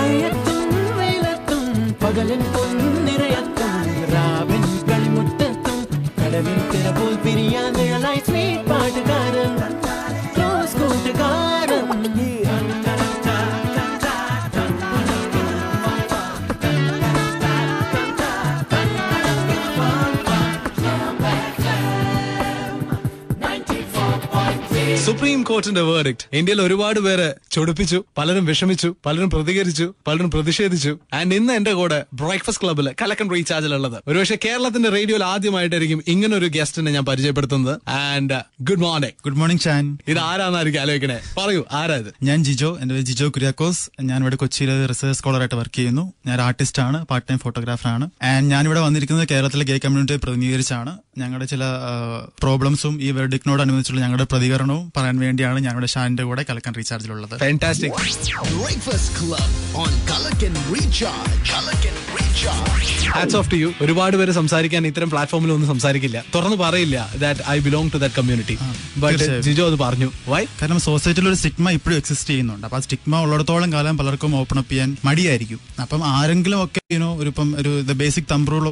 മഴയത്തും വെയിലത്തും പകലും പൊന്നിരയത്തും രാവിൻ കളിമുറ്റത്തും കടലിൽ തിരപോൽ പിരിയാൻ നിഴലായി സ്വീറ്റ് പാട്ടുകാരൻ ക്ലോസ് കൂട്ടുകാരൻ. സുപ്രീം കോർട്ടിന്റെ വേർഡിക്ട് ഇന്ത്യയിൽ ഒരുപാട് പേര് ചൊടിപ്പിച്ചു, പലരും വിഷമിച്ചു, പലരും പ്രതികരിച്ചു, പലരും പ്രതിഷേധിച്ചു. ആൻഡ് ഇന്ന് എന്റെ കൂടെ ബ്രേക്ക്ഫാസ്റ്റ് ക്ലബ്ബിൽ കലക്കൻ റീചാർജിലുള്ളത് ഒരുപക്ഷെ കേരളത്തിന്റെ റേഡിയോയിൽ ആദ്യമായിട്ടായിരിക്കും ഇങ്ങനെ ഒരു ഗസ്റ്റിനെ ഞാൻ പരിചയപ്പെടുത്തുന്നത്. And good morning. Good morning Shan. ഇത് ആരാന്നായിരിക്കും ആലോചിക്കണേ, പറയൂ ആരാ ഇത്? ഞാൻ ജിജോ, എന്റെ പേര് ജിജോ കുര്യാക്കോസ്. ഞാൻ ഇവിടെ കൊച്ചിയിൽ റിസർച്ച് സ്കോളറായിട്ട് വർക്ക് ചെയ്യുന്നു. ഞാൻ ആർട്ടിസ്റ്റ് ആണ്, പാർട്ട് ടൈം ഫോട്ടോഗ്രാഫർ ആണ്. ആൻഡ് ഞാനിവിടെ വന്നിരിക്കുന്നത് കേരളത്തിലെ ഗേ കമ്മ്യൂണിറ്റിയെ പ്രതിനിധീകരിച്ചാണ്. ഞങ്ങളുടെ ചില പ്രോബ്ലംസും ഈ വെർഡിക്റ്റിനോടനുബന്ധിച്ചുള്ള ഞങ്ങളുടെ പ്രതികരണവും പറയാൻ വേണ്ടിയാണ് ഞാനിവിടെ ഷാനിന്റെ കൂടെ കലക്കൻ റീചാർജിലുള്ളത്. Fantastic. Breakfast Club on Kalakan Recharge. Kalakan Recharge. Hats off to you. ഒരുപാട് പേര് സംസാരിക്കാൻ ഇത്തരം പ്ലാറ്റ്ഫോമിൽ ഒന്നും സംസാരിക്കില്ല, തുറന്ന് പറയില്ല that I belong to that community. But Jijo അത് പറഞ്ഞു. വൈ? കാരണം സൊസൈറ്റിയിൽ ഒരു സ്റ്റിഗ്മ ഇപ്പോഴും എക്സിസ്റ്റ് ചെയ്യുന്നുണ്ട്. അപ്പൊ ആ സ്റ്റിഗ്മ ഉള്ളിടത്തോളം കാലം പലർക്കും ഓപ്പൺ അപ്പ് ചെയ്യാൻ മടിയായിരിക്കും. അപ്പം ആരെങ്കിലും ഒക്കെ ഒരു basic thumb rule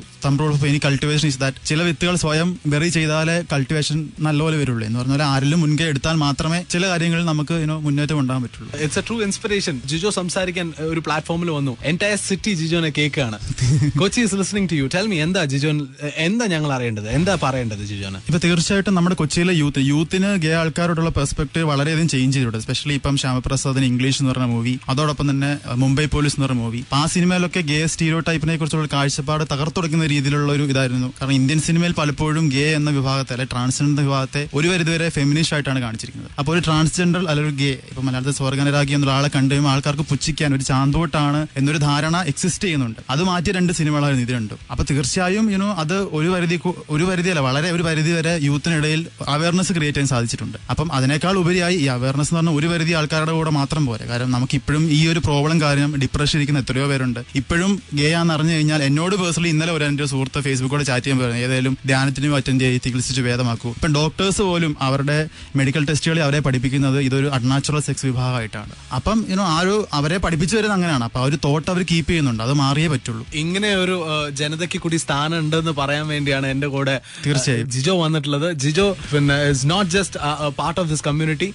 of any cultivation is that ചില വിത്തുകൾ സ്വയം വെറി ചെയ്താലേ കൾട്ടിവേഷൻ നല്ലപോലെ വരുള്ളൂ. എന്ന് പറഞ്ഞാൽ ആരെങ്കിലും മുൻകൈ എടുത്താൽ മാത്രമേ ചില കാര്യങ്ങളിൽ നമുക്ക് മുന്നേറ്റം ഉണ്ടാകാൻ പറ്റുള്ളൂ. It's a true inspiration. Jijo സംസാരിക്കാൻ ഒരു പ്ലാറ്റ്ഫോമിൽ വന്നു. എൻറ്റയർ സിറ്റി ജിജോനെ കേൾക്കുകയാണ്. Kochi is listening to you. Tell me, എന്താ ജിജോൻ, എന്താ ഞങ്ങൾ അറിയേണ്ടത്, എന്താ പറയേണ്ടത് ജിജോന്? ഇപ്പൊ തീർച്ചയായിട്ടും നമ്മുടെ കൊച്ചിയിലെ യൂത്തിന് ഗേ ആൾക്കാരോടുള്ള പെർസ്പെക്ടീവ് വളരെയധികം ചേഞ്ച് ചെയ്തിട്ടുണ്ട്. എസ്പെഷ്യലി ഇപ്പം ശ്യാമപ്രസാദിന് ഇംഗ്ലീഷ് എന്ന് പറഞ്ഞ മൂവി, അതോടൊപ്പം തന്നെ മുംബൈ പോലീസ് എന്ന് പറഞ്ഞ മൂവി. ആ സിനിമയിലൊക്കെ ഗേ സ്റ്റീരിയോ ടൈപ്പിനെ കുറിച്ചുള്ള കാഴ്ചപ്പാട് തകർത്തുടക്കുന്ന രീതിയിലുള്ള ഒരു ഇതായിരുന്നു. കാരണം ഇന്ത്യൻ സിനിമയിൽ പലപ്പോഴും ഗേ എന്ന വിഭാഗത്തെ അല്ലെ ട്രാൻസ്ജെൻഡർ വിഭാഗത്തെ ഒരു പരിധിവരെ ഫെമിനിസ്റ്റ് ആയിട്ടാണ് കാണിച്ചിരിക്കുന്നത്. അപ്പോൾ ഒരു ട്രാൻസ്ജെൻഡർ അല്ലെങ്കിൽ ഒരു ഗേ, ഇപ്പൊ മലയാളത്തിൽ സ്വർഗനരാഗി എന്നുള്ള ആളെ കണ്ടുകഴിയുമ്പോൾ ആൾക്കാർക്ക് പുച്ഛിക്കാൻ ഒരു ചാന്തോട്ടാണ് എന്നൊരു ധാരണ എക്സിസ്റ്റ് ചെയ്യുന്നുണ്ട്. അത് മാറ്റിയ 2 സിനിമകളായിരുന്നു ഇത് രണ്ടും. അപ്പൊ തീർച്ചയായും അത് ഒരു പരിധിയല്ല, വളരെ ഒരു പരിധി വരെ യൂത്തിനിടയിൽ അവയർനെസ് ക്രിയേറ്റ് ചെയ്യാൻ സാധിച്ചിട്ടുണ്ട്. അപ്പം അതിനേക്കാൾ ഉപരിയായി ഈ അവയർനെസ് എന്ന് പറഞ്ഞാൽ ഒരു പരിധി ആൾക്കാരുടെ കൂടെ മാത്രം പോരെ. കാരണം നമുക്ക് ഇപ്പോഴും ഈ ഒരു പ്രോബ്ലം കാര്യം ഡിപ്രഷൻ ഇരിക്കുന്ന എത്രയോ പേരുണ്ട്. ഇപ്പോഴും ഗേ ആണെന്ന് അറിഞ്ഞു കഴിഞ്ഞാൽ എന്നോട് പേഴ്സണലി ഇന്നലെ എന്റെ സുഹൃത്ത് ഫേസ്ബുക്കോടെ ചാറ്റ് ചെയ്യാൻ പറയുന്നത് ഏതായാലും ധ്യാനത്തിനും അറ്റൻഡ് ചെയ്ത് ചികിത്സിച്ച് ഭേദമാക്കൂ. ഇപ്പം ഡോക്ടേഴ്സ് പോലും അവരുടെ മെഡിക്കൽ ടെസ്റ്റുകളിൽ അവരെ പഠിപ്പിക്കുന്നത് ഇതൊരു അൺനാച്ചുറൽ സെക്സ് വിഭാഗമായിട്ടാണ്. അപ്പം അവരെ പഠിപ്പിച്ചു വരുന്നത് അങ്ങനെയാണ്. അപ്പൊ ആ ഒരു തോട്ട് അവർ കീപ്പ് ചെയ്യുന്നുണ്ട്. അത് മാറിയേ പറ്റുള്ളൂ. ഇങ്ങനെ ഒരു ജനതയ്ക്ക് കൂടി സ്ഥാനം ഉണ്ടെന്ന് പറയാൻ വേണ്ടിയാണ് എന്റെ കൂടെ തീർച്ചയായും ജിജോ വന്നിട്ടുള്ളത്. ജിജോ പിന്നെ is not just part of this community.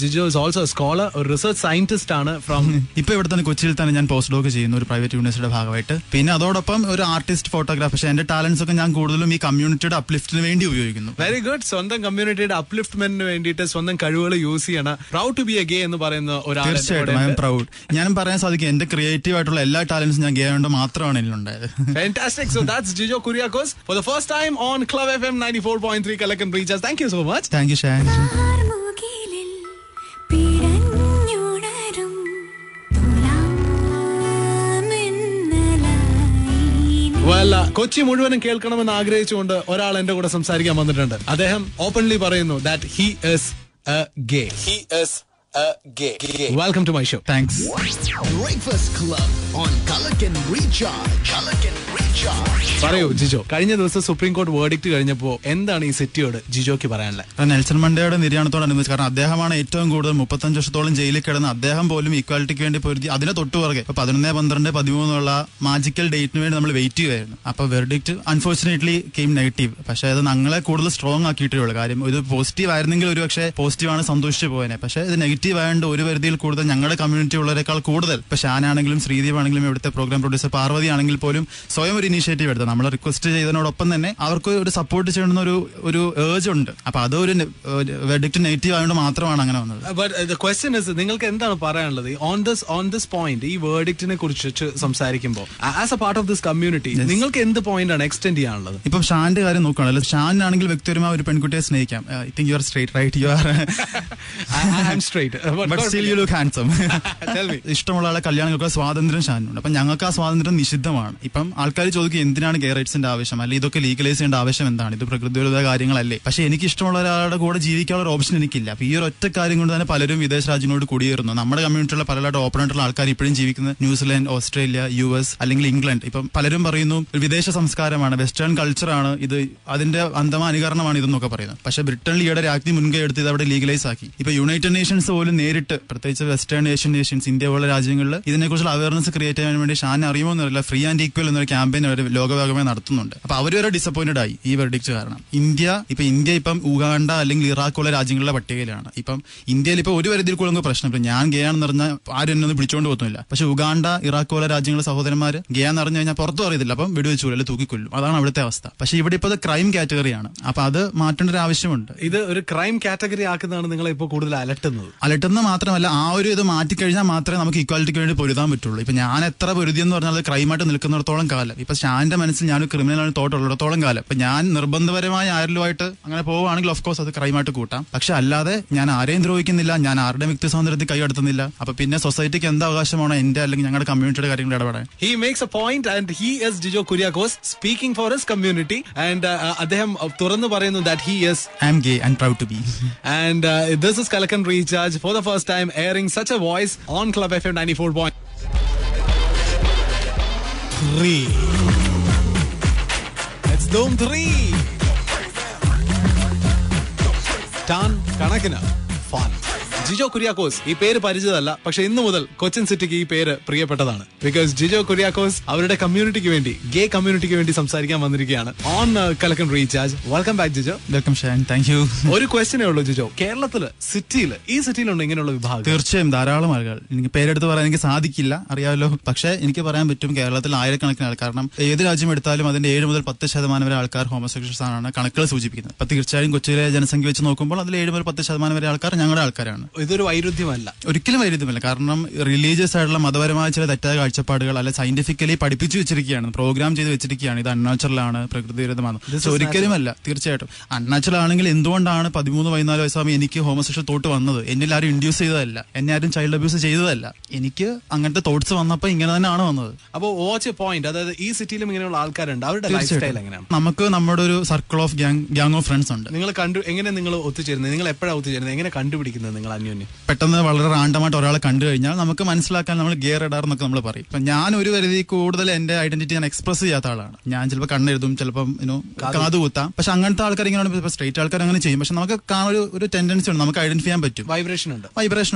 Jijo is also scholar, ഒരു റിസർച്ച് സയന്റിസ്റ്റ് ആണ് ഫ്രം ഇപ്പൊ ഇവിടെ തന്നെ കൊച്ചിയിൽ തന്നെ ഞാൻ പോസ്റ്റ് ഡോക്ക് ചെയ്യുന്നു ഒരു പ്രൈവറ്റ് യൂണിവേഴ്സിറ്റിയുടെ ഭാഗമായിട്ട്. പിന്നെ അതോടൊപ്പം ഒരു ആർട്ടിസ്റ്റ് ഫോട്ടോഗ്രാഫർ. പക്ഷേ എന്റെ ടാലൻസ് ഒക്കെ ഞാൻ കൂടുതലും ഈ കമ്മ്യൂണിറ്റിയുടെ അപ്ലിഫ്റ്റിന് വേണ്ടി ഉപയോഗിക്കുന്നു. Very good. സ്വന്തം കമ്മ്യൂണിറ്റിയുടെ അപ്ലിഫ്റ്റ്മെന്റിന് വേണ്ടിയിട്ട് സ്വന്തം കഴിവുകൾ യൂസ് ചെയ്യണം. Proud to be a gay എന്ന് പറയുന്ന ഒരാൾ. തീർച്ചയായിട്ടും ഐ എം പ്രൗഡ്. ഞാനും പറയാൻ സാധിക്കും എന്റെ ക്രിയേറ്റീവ് ആയിട്ടുള്ള എല്ലാ ടാലൻസും ഞാൻ ഗേ ആയതുകൊണ്ട് മാത്രമാണ് ഇതിലുണ്ടായത്. Fantastic. So that's Jijo Kuryakos for the first time on Club FM 94.3 Kalakan Recharge. Thank you so much. Thank you, Shan. Kochi മുഴുവനും കേൾക്കണമെന്ന് ആഗ്രഹിച്ചുകൊണ്ട് ഒരാൾ എന്റെ കൂടെ സംസാരിക്കാൻ വന്നിട്ടുണ്ട്. അദ്ദേഹം ഓപ്പൺലി പറയുന്നു that he is a gay. He is a gay. Welcome to my show. Thanks. Breakfast Club on Kalakan Recharge. Kalakan Recharge. പറയൂ ജിജോ, കഴിഞ്ഞ ദിവസം സുപ്രീം കോടതി വേർഡിക്റ്റ് കഴിഞ്ഞപ്പോ എന്താണ് ഈ സിറ്റിയോട് ജിജോക്ക് പറയാനുള്ളത്? നെൽസൺ മണ്ടേയുടെ നിര്യാണത്തോടനുബന്ധിച്ച്, കാരണം അദ്ദേഹമാണ് ഏറ്റവും കൂടുതൽ 35 വർഷത്തോളം ജയിലിൽ കിടന്ന് അദ്ദേഹം പോലും ഈക്വാലിറ്റിക്ക് വേണ്ടി പൊരുതി. അതിനെ തൊട്ടുപുറകെ 11, 12, 13 മാജിക്കൽ ഡേറ്റിന് വേണ്ടി നമ്മൾ വെയിറ്റ് ചെയ്യുമായിരുന്നു. അപ്പൊ വെർഡിക്റ്റ് അൺഫോർച്ചുനേറ്റ്ലി കെയിം നെഗറ്റീവ്. പക്ഷേ അത് ഞങ്ങളെ കൂടുതൽ സ്ട്രോങ് ആക്കിയിട്ടേ ഉള്ളൂ. കാര്യം ഇത് പോസിറ്റീവ് ആയിരുന്നെങ്കിൽ ഒരു പക്ഷേ പോസിറ്റീവാണ് സന്തോഷിച്ചു പോയനെ. പക്ഷേ ഇത് നെഗറ്റീവ് ആയതുകൊണ്ട് ഒരു പരിധിയിൽ കൂടുതൽ ഞങ്ങളുടെ കമ്മ്യൂണിറ്റി ഉള്ളവരെക്കാൾ കൂടുതൽ ഇപ്പൊ ഷാനാണെങ്കിലും ശ്രീദീപ് ആണെങ്കിലും ഇവിടുത്തെ പ്രോഗ്രാം പ്രൊഡ്യൂസർ പാർവതി ആണെങ്കിൽ പോലും സ്വയം ഒരു ഇനീഷ്യേറ്റീവ് എടുത്തത്. നമ്മൾ റിക്വസ്റ്റ് ചെയ്തതിനോടൊപ്പം തന്നെ അവർക്ക് ഒരു സപ്പോർട്ട് ചെയ്യണമെന്ന ഒരു ഏർജ് ഉണ്ട്. അപ്പൊ അതൊരു വെർഡിക്റ്റ് നെഗറ്റീവ് ആയതുകൊണ്ട് മാത്രമാണ് അങ്ങനെ വന്നത്. But the question is, നിങ്ങൾക്ക് എന്താണ് പറയാനുള്ളത് on this point? ഈ വേർഡിക്റ്റിനെ കുറിച്ച് സംസാരിക്കുമ്പോൾ as A part of this community നിങ്ങൾക്ക് എന്ത് പോയിന്റ് ആണ് എക്സ്റ്റെൻഡ് ചെയ്യാനുള്ളത്? ഇപ്പം ഷാന്റെ കാര്യം നോക്കുകയാണല്ലോ, ഷാനാണെങ്കിൽ വ്യക്തിപരമായ ഒരു പെൺകുട്ടിയെ സ്നേഹിക്കാം. I think you are straight, right? You are straight, but still you look handsome. ഇഷ്ടമുള്ള ആളെ കല്യാണം കഴിക്കാൻ സ്വാതന്ത്ര്യം ഷാനുണ്ട്. അപ്പൊ ഞങ്ങൾക്ക് ആ സ്വാതന്ത്ര്യം നിഷിദ്ധമാണ്. ഇപ്പം ആൾക്കാർ ചോദിക്കും എന്തിനാണ് ഗേ റൈറ്റ്സിന്റെ ആവശ്യം, അല്ലെങ്കിൽ ഇതൊക്കെ ലീഗലൈസ് ചെയ്യേണ്ട ആവശ്യം എന്താണ്, ഇത് പ്രകൃതിവിരുദ്ധ കാര്യങ്ങളല്ലേ? പക്ഷെ എനിക്ക് ഇഷ്ടമുള്ള ഒരാളുടെ കൂടെ ജീവിക്കാനുള്ള ഒരു ഓപ്ഷൻ എനിക്കില്ല. അപ്പൊ ഈ ഒരു ഒറ്റ കാര്യം കൊണ്ട് തന്നെ പലരും വിദേശ രാജ്യങ്ങളോട് കുടിയേറുന്നു. നമ്മുടെ കമ്മ്യൂണിറ്റിയുള്ള പലരുടെ ഓപ്പൺ ആയിട്ടുള്ള ആൾക്കാർ ഇപ്പോഴും ജീവിക്കുന്നത് ന്യൂസിലാൻഡ്, ഓസ്ട്രേലിയ, US അല്ലെങ്കിൽ ഇംഗ്ലണ്ട്. ഇപ്പം പലരും പറയുന്നു വിദേശ സംസ്കാരമാണ്, വെസ്റ്റേൺ കൾച്ചറാണ് ഇത്, അതിന്റെ അന്ധമ അനുകരണമാണ് ഇതെന്നൊക്കെ പറയുന്നത്. പക്ഷെ ബ്രിട്ടനിൽ ഈയിടെ രാജ്ഞി മുൻകൈ എടുത്ത് ഇത് അവിടെ ലീഗലൈസ് ആക്കി. ഇപ്പൊ യുണൈറ്റഡ് നേഷൻസ് പോലും നേരിട്ട് പ്രത്യേകിച്ച് വെസ്റ്റേൺ ഏഷ്യൻ നേഷൻസ്, ഇന്ത്യ പോലുള്ള രാജ്യങ്ങളിൽ ഇതിനെക്കുറിച്ചുള്ള അവയർനെസ് ക്രിയേറ്റ് ചെയ്യാൻ വേണ്ടി ഷാൻ അറിയുമോ എന്നറിയില്ല, ഫ്രീ ആൻഡ് ഈക്വൽ എന്നൊരു ക്യാമ്പയിൻ അവർ ലോകഭാഗമായി നടത്തുന്നുണ്ട്. അപ്പൊ അവർ വരെ ഡിസപ്പോയിന്റഡ് ആയി ഈ വെർഡിക്റ്റ് കാരണം. ഇന്ത്യ ഇപ്പം ഉഗാണ്ട അല്ലെങ്കിൽ ഇറാഖ് ഉള്ള രാജ്യങ്ങളുടെ പട്ടികയിലാണ്. ഇപ്പം ഇന്ത്യയിൽ ഇപ്പൊ ഒരു പരിധിയിൽ കൂടുതൽ പ്രശ്നം. ഇപ്പൊ ഞാൻ ഗേ ആണെന്ന് പറഞ്ഞാൽ ആരും എന്നെ ഒന്ന് പിടിച്ചോണ്ട് പോകുന്നില്ല. പക്ഷെ ഉഗാണ്ട, ഇറാഖ് പോലെ രാജ്യങ്ങളുടെ സഹോദരന്മാര് ഗേ എന്ന് പറഞ്ഞു കഴിഞ്ഞാൽ പുറത്തു അറിയത്തില്ല, അപ്പം വെടിവെച്ചു അല്ലെങ്കിൽ തൂക്കിക്കൊല്ലും. അതാണ് അവിടുത്തെ അവസ്ഥ. പക്ഷെ ഇവിടെ ഇപ്പോൾ അത് ക്രൈം കാറ്റഗറിയാണ്. അപ്പൊ അത് മാറ്റേണ്ട ഒരു ആവശ്യമുണ്ട്. ഇത് ഒരു ക്രൈം കാറ്റഗറി ആക്കുന്നതാണ് നിങ്ങളെ ഇപ്പോൾ കൂടുതൽ അലട്ടുന്നത് മാത്രമല്ല, ആ ഒരു ഇത് മാറ്റിക്കഴിഞ്ഞാൽ മാത്രമേ നമുക്ക് ഇക്വാലിറ്റിക്ക് വേണ്ടി പൊരുതാൻ പറ്റുള്ളൂ. ഇപ്പൊ ഞാൻ എത്ര പൊരുതിയെന്ന് പറഞ്ഞാൽ ക്രൈമായിട്ട് നിൽക്കുന്നിടത്തോളം കാലം, ഇപ്പൊ ഷാന്റെ മനസ്സിൽ ഞാനൊരു ക്രിമിനലാണ് തോട്ടുള്ളിടത്തോളം കാലം, ഇപ്പൊ ഞാൻ നിർബന്ധപരമായി ആരിലുമായിട്ട് അങ്ങനെ പോവുകയാണെങ്കിൽ ഓഫ് കോഴ്സ് അത് ക്രൈമായിട്ട് കൂട്ടാം. പക്ഷെ അല്ലാതെ ഞാൻ ആരെയും ദ്രോഹിക്കുന്നില്ല, ഞാൻ ആരുടെ വ്യക്തി സ്വാതന്ത്ര്യത്തിൽ കൈകടത്തുന്നില്ല. അപ്പൊ പിന്നെ സൊസൈറ്റിക്ക് എന്ത് അവകാശമാണോ എന്റെ അല്ലെങ്കിൽ ഞങ്ങളുടെ കമ്മ്യൂണിറ്റിയുടെ കാര്യങ്ങൾ ഇടപെടാൻ? He makes a point and he is Jijo Kuriakose speaking for his community and അദ്ദേഹം തുറന്നു പറയുന്നു that he is I am gay and proud to be. And this is Kalakan Recharge for the first time airing such a voice on Club FM 94.3. It's Doom 3. Tan Kanakina Fun. Jijo Kuriakose ഈ പേര് പരിചിതമല്ല, പക്ഷെ ഇന്നു മുതൽ കൊച്ചിൻ സിറ്റിക്ക് ഈ പേര് പ്രിയപ്പെട്ടതാണ്. Because Jijo Kuriakose അവരുടെ കമ്മ്യൂണിറ്റിക്ക് വേണ്ടി, ഗേ കമ്മ്യൂണിറ്റിക്ക് വേണ്ടി സംസാരിക്കാൻ വന്നിരിക്കുകയാണ് on Kalakkan recharge. Welcome back Jijo. Welcome Shan, thank you. ഒരു ക്വസ്റ്റ്യനേ ഉള്ളൂ ജിജോ, കേരളത്തില് ഈ സിറ്റിയിലുണ്ട് ഇങ്ങനെയുള്ള വിഭാഗം? തീർച്ചയായും ധാരാളം ആളുകൾ. എനിക്ക് പേരെടുത്ത് പറയാൻ എനിക്ക് സാധിക്കില്ല, അറിയാമല്ലോ. പക്ഷെ എനിക്ക് പറയാൻ പറ്റും കേരളത്തിൽ ആയിരക്കണക്കിന് ആൾക്കാർ. കാരണം ഏത് രാജ്യം എടുത്താലും അതിന്റെ 7 മുതൽ 10% വരെ ആൾക്കാർ ഹോമോസെക്ഷൽസ് ആണ് കണക്കുകൾ സൂചിപ്പിക്കുന്നത്. അപ്പൊ തീർച്ചയായും കൊച്ചിയിലെ ജനസംഖ്യ വെച്ച് നോക്കുമ്പോൾ അതിൽ 7 മുതൽ 10% വരെ ആൾക്കാർ ഞങ്ങളുടെ ആൾക്കാരാണ്. ഇതൊരു വൈരുദ്ധ്യമല്ല, ഒരിക്കലും വൈരുദ്ധ്യമല്ല. കാരണം റിലീജിയസ് ആയിട്ടുള്ള മതപരമായ ചില തെറ്റായ കാഴ്ചപ്പാടുകൾ അല്ലെ സയന്റിഫിക്കലി പഠിപ്പിച്ചു വെച്ചിരിക്കുകയാണ്, പ്രോഗ്രാം ചെയ്ത് വെച്ചിരിക്കുകയാണ്. ഇത് അൺനാച്ചുറൽ ആണ്, പ്രകൃതി വിരുദ്ധമാണ്. ഒരിക്കലുമല്ല. തീർച്ചയായിട്ടും അൺനാച്ചുറൽ ആണെങ്കിൽ എന്തുകൊണ്ടാണ് 13-14 വയസ്സാകുമ്പോൾ എനിക്ക് ഹോമോസെക്ഷൽ തോട്ട് വന്നത്? എന്നിൽ ആരും ഇൻഡ്യൂസ് ചെയ്തതല്ല, എന്നെ ആരും ചൈൽഡ് അബ്യൂസ് ചെയ്തതല്ല. എനിക്ക് അങ്ങനത്തെ തോട്ട്സ് വന്നപ്പോൾ ഇങ്ങനെ തന്നെയാണ് വന്നത്. അപ്പോൾ വാച്ച് എ പോയിന്റ്, അതായത് ഈ സിറ്റിയിലും ഇങ്ങനെയുള്ള ആൾക്കാരുണ്ട്. അവരുടെ ലൈഫ് സ്റ്റൈൽ എങ്ങനെയാണ്? നമുക്ക് നമ്മുടെ ഒരു circle of gang of friends ഉണ്ട്. എങ്ങനെ നിങ്ങൾ ഒത്തുചേരുന്നത്? നിങ്ങൾ എപ്പോഴാണ് ഒത്തുചേരുന്നത്? എങ്ങനെ കണ്ടുപിടിക്കുന്നത് നിങ്ങൾ അന്യോന്യം? പെട്ടെന്ന് വളരെ റാൻഡമായിട്ട് ഒരാളെ കണ്ടു കഴിഞ്ഞാൽ നമുക്ക് മനസ്സിലാക്കാൻ നമ്മൾ ഗേ റഡാർ എന്നൊക്കെ നമ്മൾ പറയും. ഇപ്പൊ ഞാൻ ഒരു പരിധി കൂടുതൽ എന്റെ ഐഡന്റിറ്റി ഞാൻ എക്സ്പ്രസ് ചെയ്യാത്ത ആളാണ്. ഞാൻ ചിലപ്പോൾ കണ്ണെഴുതും, ചിലപ്പോൾ കാത് കുത്താം. പക്ഷെ അങ്ങനത്തെ ആൾക്കാർ ഇങ്ങനെയാണ്. സ്ട്രേറ്റ് ആൾക്കാർ അങ്ങനെ ചെയ്യും. പക്ഷെ നമുക്ക് ഒരു ടെൻഡൻസി ഉണ്ട്, നമുക്ക് ഐഡന്റിഫൈ ചെയ്യാൻ പറ്റും. വൈബ്രേഷൻ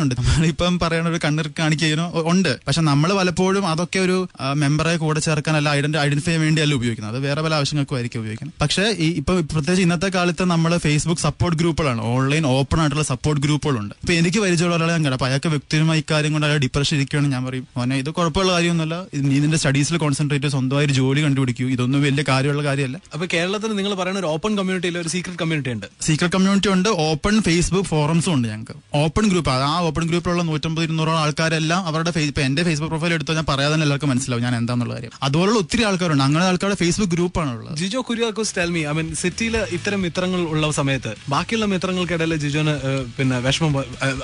ഉണ്ട്. നമ്മളിപ്പം പറയണ ഒരു കണ്ണിർ കാണിക്കുന്നോ ഉണ്ട്. പക്ഷെ നമ്മൾ പലപ്പോഴും അതൊക്കെ ഒരു മെമ്പറെ കൂടെ ചേർക്കാനല്ല, ഐഡന്റിഫൈ ചെയ്യാൻ വേണ്ടിയല്ല ഉപയോഗിക്കുന്നത്. അത് വേറെ പല ആവശ്യങ്ങൾക്കും ആയിരിക്കും ഉപയോഗിക്കുന്നത്. പക്ഷേ ഇപ്പൊ പ്രത്യേകിച്ച് ഇന്നത്തെ കാലത്ത് നമ്മൾ ഫേസ്ബുക്ക് സപ്പോർട്ട് ഗ്രൂപ്പുകളാണ്, ഓൺലൈൻ ഓപ്പൺ ആയിട്ടുള്ള സപ്പോർട്ട് ഗ്രൂപ്പുകളുണ്ട്. ഇപ്പൊ എനിക്ക് പരിചയമുള്ള ഒരാളെ ഞാൻ അപ്പൊ അയാൾക്ക് വ്യക്തിപരമായി ഇക്കാര്യം കൊണ്ട് അയാൾ ഡിപ്രഷൻ ഇരിക്കുകയാണെങ്കിൽ ഞാൻ പറയും, മോനെ ഇത് കുഴപ്പമുള്ള കാര്യമൊന്നുമല്ല, നീ നിന്റെ സ്റ്റഡീസിൽ കോൺസെൻട്രേറ്റ്, സ്വന്തമായി ജോലി കണ്ടുപിടിക്കൂ, ഇതൊന്നും വലിയ കാര്യമുള്ള കാര്യമല്ല. അപ്പൊ കേരളത്തിൽ നിങ്ങൾ പറയുന്ന ഒരു ഓപ്പൺ കമ്മ്യൂണിറ്റിയിൽ ഒരു സീക്രട്ട് കമ്മ്യൂണിറ്റി ഉണ്ട്. ഓപ്പൺ ഫേസ്ബുക്ക് ഫോറംസും ഉണ്ട് ഞങ്ങൾക്ക്. ഓപ്പൺ ഗ്രൂപ്പ്, ആ ഓപ്പൺ ഗ്രൂപ്പിലുള്ള 150-200 ആൾക്കാരെല്ലാം അവരുടെ ഇപ്പൊ എന്റെ ഫേസ്ബുക്ക് പ്രൊഫൈൽ എടുത്താൽ ഞാൻ പറയാതെ എല്ലാവർക്കും മനസ്സിലാവും ഞാൻ എന്താന്നുള്ള കാര്യം. അതുപോലുള്ള ഒത്തിരി ആൾക്കാരുണ്ട്. അങ്ങനെ ആൾക്കാരുടെ ഫേസ്ബുക്ക് ഗ്രൂപ്പാണുള്ളത്. Jijo Kuriakose tell me, I mean സിറ്റിയിൽ ഇത്തരം മിത്രങ്ങൾ ഉള്ള സമയത്ത് ബാക്കിയുള്ള മിത്രങ്ങൾക്കിടയിൽ ജിജോന് പിന്നെ വിഷമം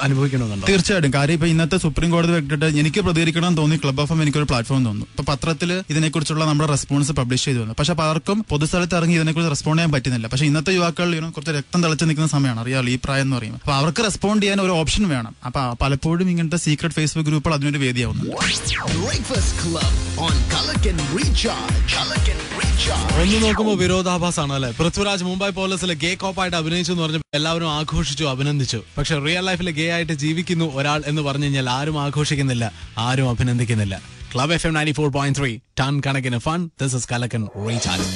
അനുഭവിക്കണമെന്നുണ്ടോ? തീർച്ചയായിട്ടും. കാര്യം ഇപ്പൊ ഇന്നത്തെ സുപ്രീം കോടതി വെച്ചിട്ട് എനിക്ക് പ്രതികരിക്കണം തോന്നി ക്ലബ് എഫ് എം എനിക്കൊരു പ്ലാറ്റ്ഫോം തോന്നുന്നു. ഇപ്പൊ പത്രത്തിൽ ഇതിനെക്കുറിച്ചുള്ള നമ്മുടെ റെസ്പോൺസ് പബ്ലിഷ് ചെയ്തു വന്നു. പക്ഷെ പലർക്കും പൊതുസ്ഥലത്ത് ഇറങ്ങി ഇതിനെക്കുറിച്ച് റെസ്പോണ്ട് ചെയ്യാൻ പറ്റുന്നില്ല. പക്ഷെ ഇന്നത്തെ യുവാക്കൾ കുറച്ച് രക്തം തിളച്ച് നിൽക്കുന്ന സമയമാണ്, അറിയാമല്ലോ, ഈ പ്രായം എന്ന് പറയുമ്പോൾ. അപ്പൊ അവർക്ക് റെസ്പോണ്ട് ചെയ്യാൻ ഒരു ഓപ്ഷൻ വേണം. അപ്പൊ പലപ്പോഴും ഇങ്ങനത്തെ സീക്രട്ട് ഫേസ്ബുക്ക് ഗ്രൂപ്പുകൾ അതിനൊരു വേദിയാവുന്നുണ്ട്. ഒന്ന് നോക്കുമ്പോൾ വിരോധാഭാസമാണ് അല്ലെ? പൃഥ്വിരാജ് മുംബൈ പോലീസിലെ ഗേ കോപ്പായിട്ട് അഭിനയിച്ചു എന്ന് പറഞ്ഞപ്പോൾ എല്ലാവരും ആഘോഷിച്ചു, അഭിനന്ദിച്ചു. പക്ഷെ റിയൽ ലൈഫിൽ ഗേ ആയിട്ട് ജീവിക്കുന്നു ഒരാൾ എന്ന് പറഞ്ഞു കഴിഞ്ഞാൽ ആരും ആഘോഷിക്കുന്നില്ല, ആരും അഭിനന്ദിക്കുന്നില്ല. Club FM 94.3 ടൺ കണക്കിന് fun. This is Kalakan Recharge.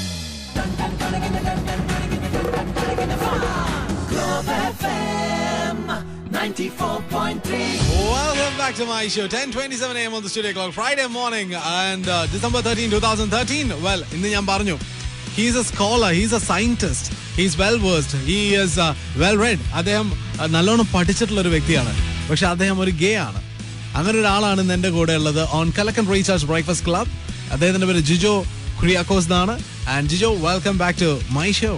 Welcome back to my show. 10:27 AM on the studio clock, Friday morning, and December 13, 2013. Well, ഇന്ന് ഞാൻ പറഞ്ഞു, he's a scholar, he's a scientist, he's well versed, he is well read. അദ്ദേഹം നല്ലോണം പഠിച്ചിട്ടുള്ള ഒരു വ്യക്തിയാണ്. പക്ഷെ അദ്ദേഹം ഒരു ഗേ ആണ്. അങ്ങനെ ഒരാളാണ് ഇന്ന് എന്റെ കൂടെ ഉള്ളത് on Kalakkan recharge breakfast club. അദ്ദേഹത്തിന്റെ പേര് ജിജോ കുര്യാക്കോസ് എന്നാണ്. And Jijo, welcome back to my show.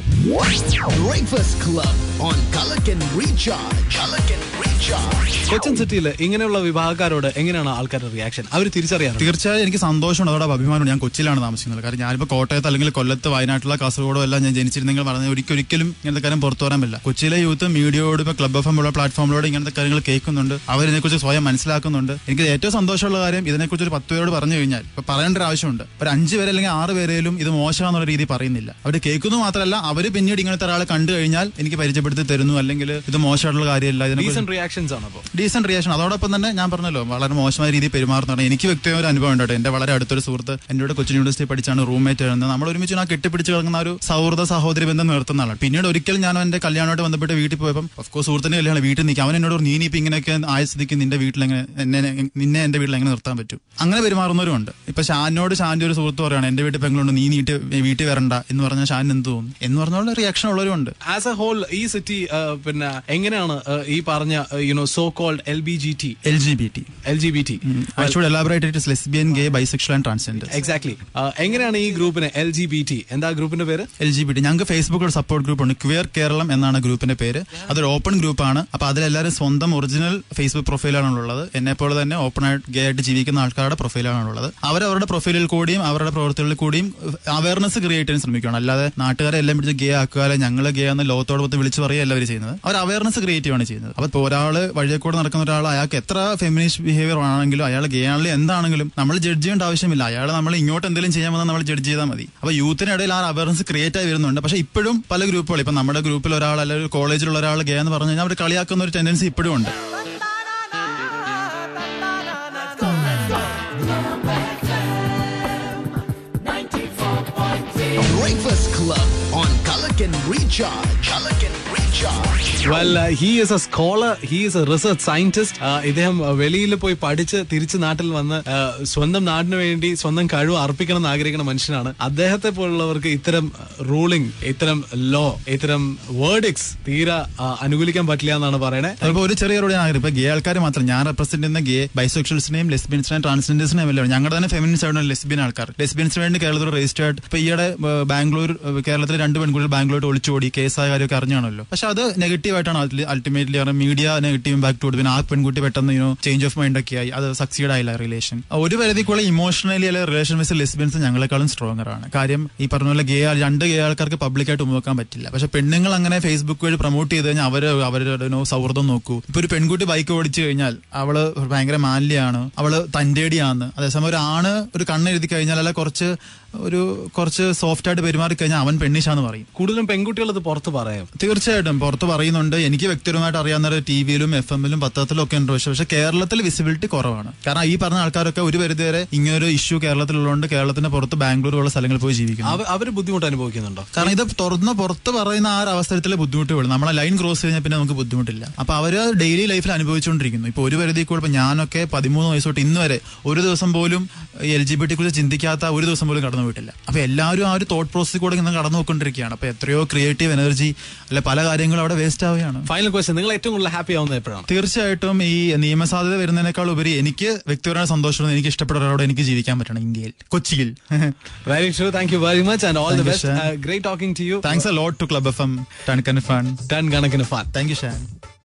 Breakfast Club on Kalakan Recharge. Cochin സിറ്റിയിൽ ഇങ്ങനെയുള്ള വിഭാഗക്കാരോട് എങ്ങനെയാണ് ആൾക്കാരുടെ റിയാക്ഷൻ? അവർ തിരിച്ചറിയാൻ? തീർച്ചയായും എനിക്ക് സന്തോഷമുണ്ട്, അതോടെ അഭിമാനമുണ്ട്. ഞാൻ കൊച്ചിയിലാണ് താമസിക്കുന്നത്. കാരണം ഞാനിപ്പോൾ കോട്ടയത്ത് അല്ലെങ്കിൽ കൊല്ലത്ത്, വയനാട്ടിലോ കാസർഗോഡോ എല്ലാം ഞാൻ ജനിച്ചിരുന്നെങ്കിൽ പറഞ്ഞാൽ ഒരിക്കലും ഇങ്ങനത്തെ കാര്യം പുറത്തു വരാൻ പറ്റില്ല. കൊച്ചിയിലെ യൂത്ത് മീഡിയയോട്, ഇപ്പോൾ ക്ലബ് എഫ് എം ഉള്ള പ്ലാറ്റ്ഫോമിലൂടെ ഇങ്ങനത്തെ കാര്യങ്ങൾ കേൾക്കുന്നുണ്ട്, അവരിതിനെക്കുറിച്ച് സ്വയം മനസ്സിലാക്കുന്നുണ്ട്. എനിക്ക് ഏറ്റവും സന്തോഷമുള്ള കാര്യം, ഇതിനെക്കുറിച്ച് ഒരു 10 പേരോട് പറഞ്ഞു കഴിഞ്ഞാൽ ഇപ്പൊ പറയേണ്ട ഒരു ആവശ്യമുണ്ട്. ഒരു 5 പേര് അല്ലെങ്കിൽ 6 പേരേലും ഇത് മോശമാണെന്നുള്ള എന്നുള്ള രീതി പറയുന്നില്ല. അവർ കേൾക്കുന്നു മാത്രമല്ല, അവർ പിന്നീട് ഇങ്ങനത്തെ ഒരാളെ കണ്ടു കഴിഞ്ഞാൽ എനിക്ക് പരിചയപ്പെടുത്തി തരുന്നു, അല്ലെങ്കിൽ ഇത് മോശമായിട്ടുള്ള കാര്യമല്ല, ഡീസന്റ് റിയാക്ഷൻസ് ആണ്. Decent reaction. അതോടൊപ്പം തന്നെ ഞാൻ പറഞ്ഞല്ലോ വളരെ മോശമായ രീതിയിൽ പെരുമാറുന്നതാണ്. എനിക്ക് വ്യക്തിമായ ഒരു അനുഭവം ഉണ്ട്. എന്റെ വളരെ അടുത്തൊരു സുഹൃത്ത് എന്നോട് കൊച്ചിൻ യൂണിവേഴ്സിറ്റി പഠിച്ചാണ് റൂംമേറ്റ് ആയിരുന്നത്. നമ്മൾ ഒരുമിച്ച് ആ കെട്ടിപ്പിടിച്ച് കിടക്കുന്ന ഒരു സൗഹൃദ സഹോദരി ബന്ധം നിർത്തുന്ന ആളാണ്. പിന്നീട് ഒരിക്കൽ ഞാൻ എന്റെ കല്യാണമായിട്ട് ബന്ധപ്പെട്ട് വീട്ടിൽ പോയപ്പോൾ ഓഫ്കോഴ്സ് സുഹൃത്തിന്റെ കല്യാണം വീട്ടിൽ നിൽക്കും. അവൻ എന്നോട് നീ ഇപ്പൊ ഇങ്ങനെയൊക്കെ ആയസ്ഥിതിക്ക് നിന്റെ വീട്ടിൽ നിന്നെ എന്റെ വീട്ടിൽ എങ്ങനെ നിർത്താൻ പറ്റും? അങ്ങനെ പെരുമാറുന്നവരും ഉണ്ട്. ഇപ്പൊ ഷാനോട് ഷാന്റെ ഒരു സുഹൃത്ത് പറയാണ് എന്റെ വീട്ടിൽ പെങ്ങളുണ്ട്, നീ വീട്ടിൽ വരണ്ട എന്ന് പറഞ്ഞാൽ ഷാൻ എന്ത് തോന്നും എന്ന് പറഞ്ഞുള്ള റിയാക്ഷൻ ഉള്ളവരും ഉണ്ട്. ആസ് എ ഹോൾ ഈ സിറ്റി പിന്നെ എങ്ങനെയാണ് ഈ പറഞ്ഞ so called LGBT I should elaborate it as lesbian, gay, bisexual and transgender. Exactly. എങ്ങനെയാണ് ഈ ഗ്രൂപ്പിന് LGBT എന്താ ഗ്രൂപ്പിന്റെ പേര്? LGBT. ഞങ്ങൾക്ക് ഫേസ്ബുക്കിൽ ഒരു സപ്പോർട്ട് ഗ്രൂപ്പ് ഉണ്ട്, ക്വിയർ കേരളം എന്നാണ് ഗ്രൂപ്പിന്റെ പേര്. അതൊരു ഓപ്പൺ ഗ്രൂപ്പാണ്. അപ്പൊ അതിലെല്ലാവരും സ്വന്തം ഒറിജിനൽ ഫേസ്ബുക്ക് പ്രൊഫൈലാണ് ഉള്ളത്. എന്നെ പോലെ തന്നെ ഓപ്പൺ ആയിട്ട് ഗേ ആയിട്ട് ജീവിക്കുന്ന ആൾക്കാരുടെ പ്രൊഫൈലാണ് ഉള്ളത്. അവരവരുടെ പ്രൊഫൈലിൽ കൂടിയും അവരുടെ പ്രവർത്തികളിൽ കൂടിയും അവയർനെസ് ക്രിയേറ്റ് ചെയ്യാൻ ശ്രമിക്കുകയാണ്. അല്ലാതെ നാട്ടുകാരെ എല്ലാം പിടിച്ച് ഗേ ആക്കുക, ഞങ്ങൾ ഗേ എന്ന് ലോകത്തോട് മൊത്തം വിളിച്ചു പറയുക എല്ലാവരും ചെയ്യുന്നത്. അവർ അവയർനെസ് ക്രിയേറ്റ് ചെയ്യുകയാണ് ചെയ്യുന്നത്. അപ്പൊ ഒരാള് വഴിയെക്കൂടെ നടക്കുന്ന ഒരാൾ അയാൾക്ക് എത്ര ഫെമിനിസ്റ്റ് ബിഹേവിയർ ആണെങ്കിലും അയാൾ ഗേ ആണെങ്കിലും എന്താണെങ്കിലും നമ്മൾ ജഡ്ജ് ചെയ്യേണ്ട ആവശ്യമില്ല. അയാൾ നമ്മൾ ഇങ്ങോട്ട് എന്തെങ്കിലും ചെയ്യാൻ വന്നാൽ നമ്മൾ ജഡ്ജ് ചെയ്താൽ മതി. അപ്പൊ യൂത്തിനിടയിൽ ആ അവയർനെസ് ക്രിയേറ്റ് ആയി വരുന്നുണ്ട്. പക്ഷെ ഇപ്പോഴും പല ഗ്രൂപ്പുകൾ, ഇപ്പൊ നമ്മുടെ ഗ്രൂപ്പിൽ ഒരാൾ അല്ലെങ്കിൽ കോളേജിലുള്ള ഒരാൾ ഗേ എന്ന് പറഞ്ഞു കഴിഞ്ഞാൽ അവർ കളിയാക്കുന്ന ഒരു ടെൻഡൻസി ഇപ്പോഴും ഉണ്ട്. Breakfast Club on Color Can Recharge. Color Can Recharge. Well, he is a scholar, he is a research scientist. ഇദ്ദേഹം വെളിയിൽ പോയി പഠിച്ച് തിരിച്ച് നാട്ടിൽ വന്ന് സ്വന്തം നാടിന് വേണ്ടി സ്വന്തം കഴിവ് അർപ്പിക്കണം എന്ന് ആഗ്രഹിക്കുന്ന മനുഷ്യനാണ്. അദ്ദേഹത്തെ പോലുള്ളവർക്ക് ഇത്തരം റൂളിംഗ്, ഇത്തരം ലോ, ഇത്തരം വേർഡിക്സ് തീരെ അനുകൂലിക്കാൻ പറ്റില്ല എന്നാണ് പറയണേ. അതിപ്പോ ഒരു ചെറിയ ഇപ്പൊ ഗേ ആൾക്കാർ മാത്രം, ഞാൻ റെപ്രസെന്റ് ചെയ്യുന്ന ഗേ, ബൈസെക്ഷൽസിനെയും ലെസ്ബിയൻസിനെയും ട്രാൻസ്ജെൻഡേഴ്സിനെയും എല്ലാം ഞങ്ങളുടെ തന്നെ ഫെമിനിസ്റ്റ് ആയിട്ടുള്ള ലെസ്ബിയൻ ആൾക്കാർ. ലെസ്ബിയൻസിന് വേണ്ടി കേരളത്തിൽ രജിസ്റ്റേർഡ്. ഇപ്പൊ ഈയിടെ കേരളത്തിലെ 2 പെൺകുട്ടികൾ ബാംഗ്ലൂർ ഒളിച്ചോടി കേസായ കാര്യമൊക്കെ അറിഞ്ഞാണല്ലോ. പക്ഷെ അത് നെഗറ്റീവായിട്ടാണ് അൾട്ടിമേറ്റ്ലി മീഡിയ നെഗറ്റീവ് ഇമ്പാക്ട് കൊടുത്തു. പിന്നെ ആ പെൺകുട്ടി പെട്ടെന്ന് ചേഞ്ച് ഓഫ് മൈൻഡ് ഒക്കെ ആയി, അത് സക്സീഡ് ആയില്ല റിലേഷൻ. ഒരു പരിധിക്കുള്ള ഇമോഷണലി അല്ലെ റിലേഷൻ വിത്ത് ലെസ്ബിയൻസ് ഞങ്ങളെക്കാളും സ്ട്രോങ്ങർ ആണ്. കാര്യം ഈ പറഞ്ഞ പോലെ രണ്ട് ഗേ ആൾക്കാർക്ക് പബ്ലിക്കായിട്ട് ഉപയോഗിക്കാൻ പറ്റില്ല. പക്ഷെ പെണ്ണുങ്ങൾ അങ്ങനെ ഫേസ്ബുക്ക് വഴി പ്രൊമോട്ട് ചെയ്ത് കഴിഞ്ഞാൽ അവരുടെ സൗഹൃദം നോക്കൂ. ഇപ്പൊ ഒരു പെൺകുട്ടി ബൈക്ക് ഓടിച്ചു കഴിഞ്ഞാൽ അവള് ഭയങ്കര മാന്യയാണ്, അവള് തന്റേടിയാന്ന്. അതേസമയം ഒരു ആണ് ഒരു കണ്ണെഴുതി കഴിഞ്ഞാൽ അല്ല കുറച്ച് സോഫ്റ്റ് ആയിട്ട് പെരുമാറി കഴിഞ്ഞാൽ അവൻ പെണ്ണിഷാന്ന് പറയും. കൂടുതലും പെൺകുട്ടികൾ ഇത് പുറത്ത് പറയാം. തീർച്ചയായിട്ടും പുറത്ത് പറയുന്നുണ്ട്. എനിക്ക് വ്യക്തിപരമായിട്ട് അറിയാവുന്ന TV-ലും FM-ലും പത്രത്തിലും ഒക്കെ ഉണ്ട്. പക്ഷെ കേരളത്തിൽ വിസിബിലിറ്റി കുറവാണ്. കാരണം ഈ പറഞ്ഞ ആൾക്കാരൊക്കെ ഒരു പരിധിവരെ ഇങ്ങനൊരു ഇഷ്യൂ കേരളത്തിലുള്ളതുകൊണ്ട് കേരളത്തിന് പുറത്ത് ബാംഗ്ലൂർ ഉള്ള സ്ഥലങ്ങളിൽ പോയി ജീവിക്കുന്നു. അവർ ബുദ്ധിമുട്ട് അനുഭവിക്കുന്നുണ്ടോ? കാരണം ഇത് തുറന്ന് പുറത്ത് പറയുന്ന ആ ഒരു അവസരത്തിലെ ബുദ്ധിമുട്ട് വേണം. നമ്മളെ ലൈൻ ക്രോസ് കഴിഞ്ഞാൽ പിന്നെ നമുക്ക് ബുദ്ധിമുട്ടില്ല. അപ്പൊ അവര് ഡെയിലി ലൈഫിൽ അനുഭവിച്ചുകൊണ്ടിരിക്കുന്നു. ഇപ്പൊ ഒരു പരിധി കൂടെ ഇപ്പൊ ഞാനൊക്കെ 13 വയസ്സ് തൊട്ട് ഇന്ന് വരെ ഒരു ദിവസം പോലും LGBT കുറിച്ച് ചിന്തിക്കാത്ത ഒരു ദിവസം പോലും കടന്നു പോയിട്ടില്ല. അപ്പൊ എല്ലാവരും ആ ഒരു തോട്ട് പ്രോസസ്സിൽ കൂടെ ഇങ്ങനെ കടന്നു പോയിക്കൊണ്ടിരിക്കുകയാണ്. അപ്പൊ എത്രയോ ക്രിയേറ്റീവ് എനർജി അല്ലെ പല കാര്യങ്ങളും അവിടെ വേസ്റ്റ് ആവുകയാണ്. ഫൈനൽ ക്വസ്റ്റ്യൻ, നിങ്ങൾ ഏറ്റവും കൂടുതൽ ഹാപ്പി ആവുന്നത് എപ്പോഴാണ്? തീർച്ചയായിട്ടും ഈ നിയമസാധ്യത വരുന്നതിനേക്കാൾ ഉപരി എനിക്ക് വ്യക്തിപരമായ സന്തോഷം, എനിക്ക് ഇഷ്ടപ്പെട്ട ഒരാളോട് എനിക്ക് ജീവിക്കാൻ പറ്റണം ഇന്ത്യയിൽ, കൊച്ചിയിൽ. Very true. Thank you very much and all the best. Great talking to you. Thanks a lot to club FM. Ton കണക്കിന് ഫൺ. Thank you Shaan.